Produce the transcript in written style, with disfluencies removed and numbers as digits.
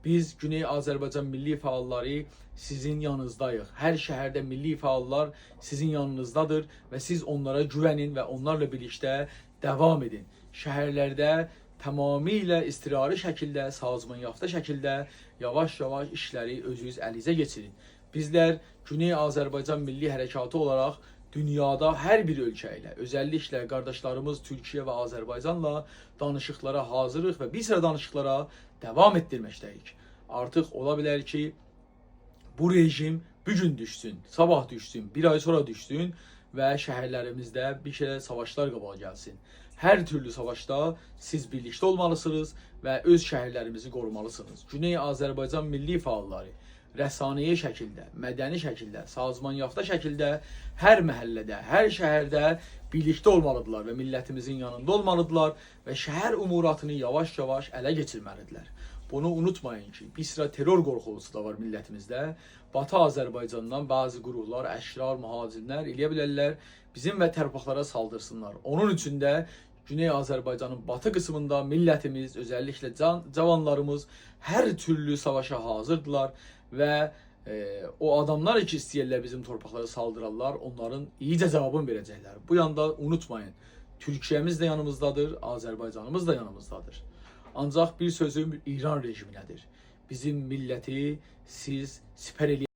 Biz Güney Azərbaycan milli fəalları sizin yanınızdayıq. Hər şəhərdə milli fəallar sizin yanınızdadır və siz onlara güvənin və onlarla birlikdə devam edin. Şəhərlərdə tamamilə istirari şəkildə, sazmanyaftı şəkildə yavaş-yavaş işləri özünüz əlinizə keçirin. Bizlər Güney Azərbaycan Milli Hərəkatı olaraq dünyada hər bir ölkə ilə, özəlliklə qardaşlarımız Türkiyə və Azərbaycanla danışıqlara hazırıq və bir sıra danışıqlara devam etdirməkdəyik. Artıq ola bilər ki, bu rejim bugün düşsün, sabah düşsün, bir ay sonra düşsün və şəhərlərimizdə bir kere savaşlar qabağa gəlsin. Hər türlü savaşda siz birlikdə olmalısınız və öz şəhərlərimizi qorumalısınız. Güney Azərbaycan milli fəalları rəsaniyə şəkildə, mədəni şəkildə, sazmanyaftı şəkildə hər məhəllədə, hər şəhərdə birlikdə olmalıdırlar və millətimizin yanında olmalıdırlar və şəhər umuratını yavaş-yavaş ələ geçirməlidirlər. Bunu unutmayın ki, bir sıra terror qorxusu da var millətimizdə. Batı Azərbaycandan bazı qurumlar, əşrar, mühacirlər eləyə bilərlər bizim və tərpaqlara saldırsınlar. Onun üçün də Güney Azərbaycanın batı qismında millətimiz, özəlliklə cavanlarımız hər türlü savaşa hazırdılar və o adamlar ki istəyirlər bizim torpaqlara saldırarlar, onların iyicə cavabını verəcəklər. Bu yanda unutmayın, Türkiyəmiz də yanımızdadır, Azərbaycanımız da yanımızdadır. Ancaq bir sözüm İran rejiminədir. Bizim milləti siz sipər eləyin.